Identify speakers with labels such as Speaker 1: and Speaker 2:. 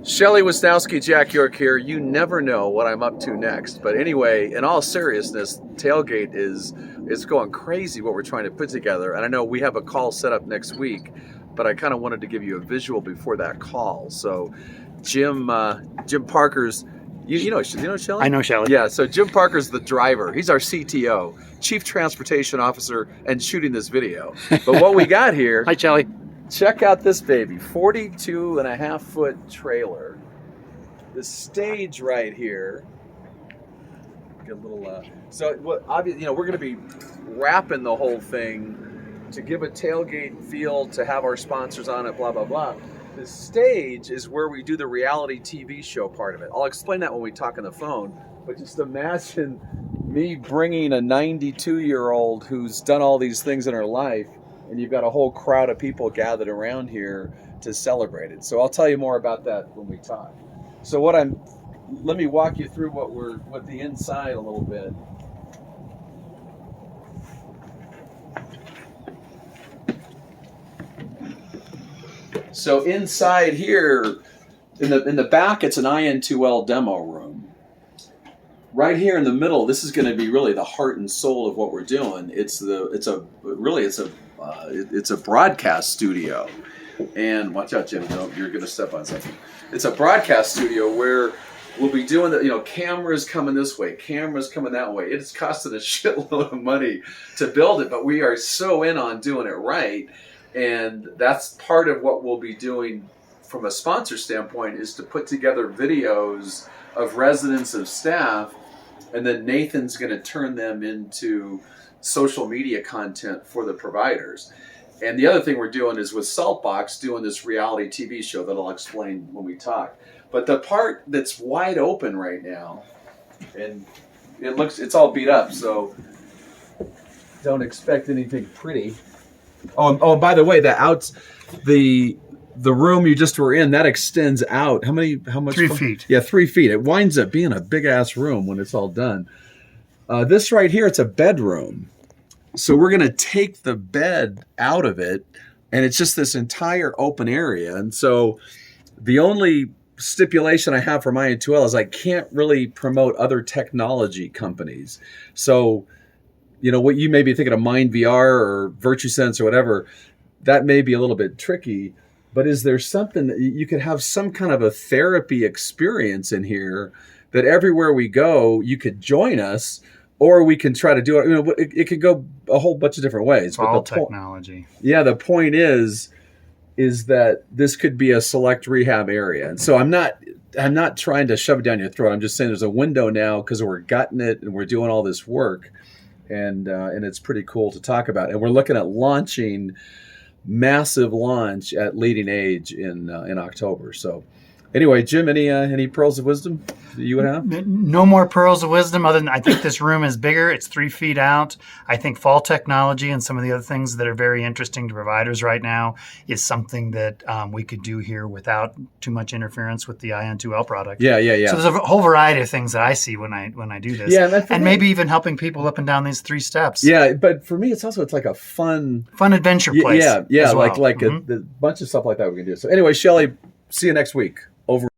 Speaker 1: Shelly Wisnowski, Jack York here. You never know what I'm up to next. But anyway, in all seriousness, Tailgate is going crazy what we're trying to put together. And I know we have a call set up next week, but I kind of wanted to give you a visual before that call. So Jim Parker's, you know Shelly?
Speaker 2: I know Shelly.
Speaker 1: Yeah, so Jim Parker's the driver. He's our CTO, Chief Transportation Officer, and shooting this video. But what we got here...
Speaker 2: Hi, Shelly.
Speaker 1: Check out this baby, 42.5-foot trailer. The stage right here. Get a little. So what? Obviously, we're going to be wrapping the whole thing to give a tailgate feel, to have our sponsors on it. Blah blah blah. The stage is where we do the reality TV show part of it. I'll explain that when we talk on the phone. But just imagine me bringing a 92-year-old who's done all these things in her life, and you've got a whole crowd of people gathered around here to celebrate it. So I'll tell you more about that when we talk. So let me walk you through what the inside a little bit. So inside here, in the back, it's an IN2L demo room. Right here in the middle, this is going to be really the heart and soul of what we're doing. It's a broadcast studio, and watch out, Jim! No, you're going to step on something. It's a broadcast studio where we'll be doing cameras coming this way, cameras coming that way. It's costing a shitload of money to build it, but we are so in on doing it right, and that's part of what we'll be doing from a sponsor standpoint, is to put together videos of residents, of staff, and then Nathan's going to turn them into social media content for the providers. And the other thing we're doing is with Saltbox, doing this reality TV show that I'll explain when we talk. But the part that's wide open right now, and it's all beat up, so don't expect anything pretty. Oh, by the way, the room you just were in, that extends out. How much?
Speaker 2: 3 feet.
Speaker 1: Yeah, 3 feet. It winds up being a big ass room when it's all done. This right here, it's a bedroom. So we're going to take the bed out of it, and it's just this entire open area. And so the only stipulation I have for my IN2L is I can't really promote other technology companies. So, what you may be thinking of Mind VR or VirtuSense or whatever, that may be a little bit tricky. But is there something that you could have some kind of a therapy experience in here that everywhere we go, you could join us, or we can try to do it. It could go a whole bunch of different ways.
Speaker 2: It's all technology.
Speaker 1: Yeah, the point is that this could be a select rehab area. And so I'm not trying to shove it down your throat. I'm just saying there's a window now because we're gutting it and we're doing all this work, and it's pretty cool to talk about. And we're looking at launching. Massive launch at Leading Age in October. So anyway, Jim, any pearls of wisdom that you would have?
Speaker 2: No more pearls of wisdom, other than I think this room is bigger. It's 3 feet out. I think fall technology and some of the other things that are very interesting to providers right now is something that we could do here without too much interference with the IN2L product.
Speaker 1: Yeah.
Speaker 2: So there's a whole variety of things that I see when I do this.
Speaker 1: Yeah,
Speaker 2: and maybe even helping people up and down these 3 steps.
Speaker 1: Yeah, but for me, it's like a fun
Speaker 2: adventure place.
Speaker 1: Yeah,
Speaker 2: as well.
Speaker 1: like a bunch of stuff like that we can do. So anyway, Shelly, see you next week. Over.